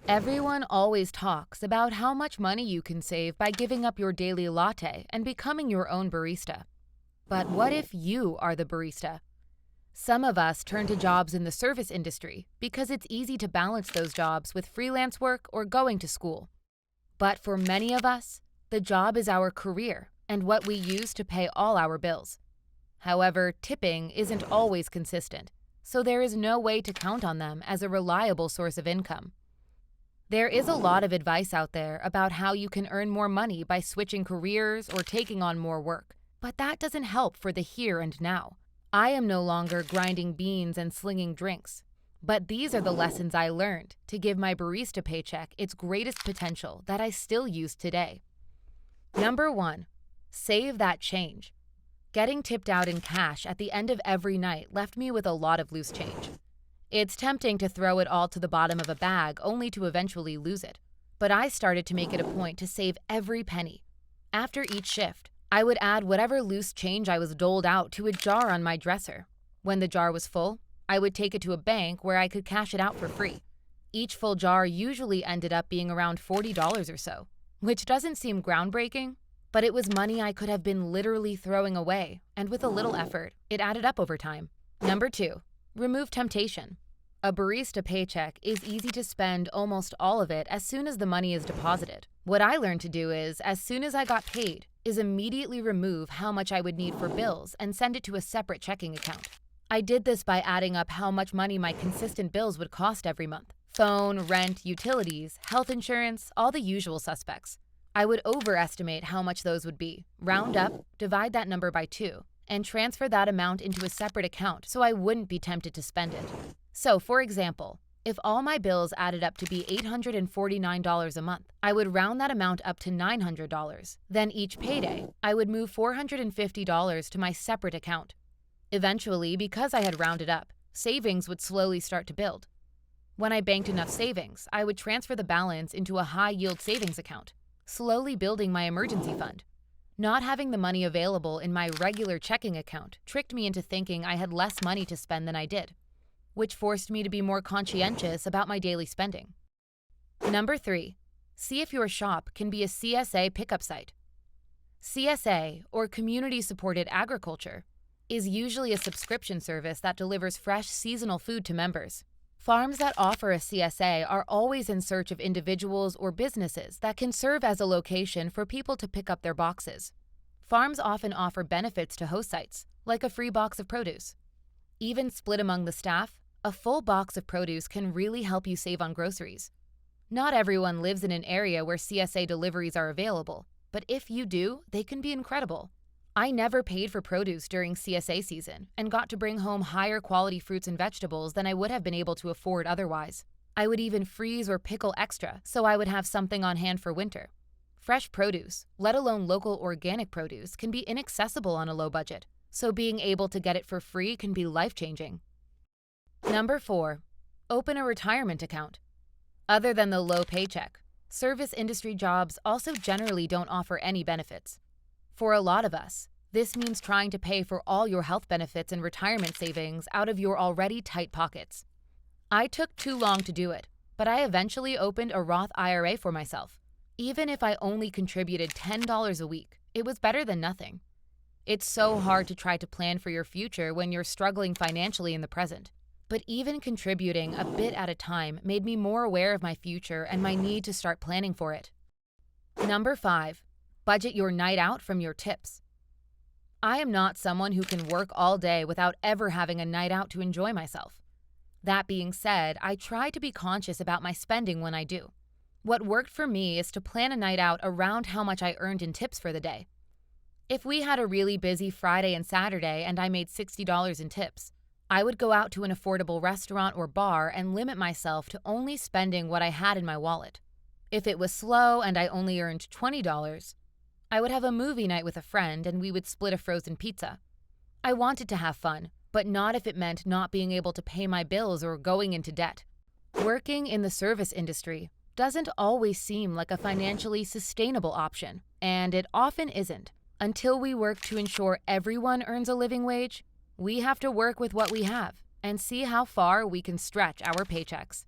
Everyone always talks about how much money you can save by giving up your daily latte and becoming your own barista. But what if you are the barista? Some of us turn to jobs in the service industry because it's easy to balance those jobs with freelance work or going to school. But for many of us, the job is our career and what we use to pay all our bills. However, tipping isn't always consistent, so there is no way to count on them as a reliable source of income. There is a lot of advice out there about how you can earn more money by switching careers or taking on more work, but that doesn't help for the here and now. I am no longer grinding beans and slinging drinks, but these are the lessons I learned to give my barista paycheck its greatest potential that I still use today. Number 1. Save that change. Getting tipped out in cash at the end of every night left me with a lot of loose change. It's tempting to throw it all to the bottom of a bag only to eventually lose it, but I started to make it a point to save every penny. After each shift, I would add whatever loose change I was doled out to a jar on my dresser. When the jar was full, I would take it to a bank where I could cash it out for free. Each full jar usually ended up being around $40 or so, which doesn't seem groundbreaking, but it was money I could have been literally throwing away, and with a little effort, it added up over time. Number 2. Remove temptation. A barista paycheck is easy to spend almost all of it as soon as the money is deposited. What I learned to do is, as soon as I got paid, is immediately remove how much I would need for bills and send it to a separate checking account. I did this by adding up how much money my consistent bills would cost every month. Phone, rent, utilities, health insurance, all the usual suspects. I would overestimate how much those would be, round up, divide that number by 2, and transfer that amount into a separate account so I wouldn't be tempted to spend it. So, for example, if all my bills added up to be $849 a month, I would round that amount up to $900. Then each payday, I would move $450 to my separate account. Eventually, because I had rounded up, savings would slowly start to build. When I banked enough savings, I would transfer the balance into a high-yield savings account, slowly building my emergency fund. Not having the money available in my regular checking account tricked me into thinking I had less money to spend than I did, which forced me to be more conscientious about my daily spending. Number 3. See if your shop can be a CSA pickup site. CSA, or Community Supported Agriculture, is usually a subscription service that delivers fresh seasonal food to members. Farms that offer a CSA are always in search of individuals or businesses that can serve as a location for people to pick up their boxes. Farms often offer benefits to host sites, like a free box of produce. Even split among the staff, a full box of produce can really help you save on groceries. Not everyone lives in an area where CSA deliveries are available, but if you do, they can be incredible. I never paid for produce during CSA season and got to bring home higher quality fruits and vegetables than I would have been able to afford otherwise. I would even freeze or pickle extra so I would have something on hand for winter. Fresh produce, let alone local organic produce, can be inaccessible on a low budget, so being able to get it for free can be life-changing. Number 4. Open a retirement account. Other than the low paycheck, service industry jobs also generally don't offer any benefits. For a lot of us, this means trying to pay for all your health benefits and retirement savings out of your already tight pockets. I took too long to do it, but I eventually opened a Roth IRA for myself. Even if I only contributed $10 a week, it was better than nothing. It's so hard to try to plan for your future when you're struggling financially in the present. But even contributing a bit at a time made me more aware of my future and my need to start planning for it. Number 5. Budget your night out from your tips. I am not someone who can work all day without ever having a night out to enjoy myself. That being said, I try to be conscious about my spending when I do. What worked for me is to plan a night out around how much I earned in tips for the day. If we had a really busy Friday and Saturday and I made $60 in tips, I would go out to an affordable restaurant or bar and limit myself to only spending what I had in my wallet. If it was slow and I only earned $20, I would have a movie night with a friend and we would split a frozen pizza. I wanted to have fun, but not if it meant not being able to pay my bills or going into debt. Working in the service industry doesn't always seem like a financially sustainable option, and it often isn't. Until we work to ensure everyone earns a living wage, we have to work with what we have and see how far we can stretch our paychecks.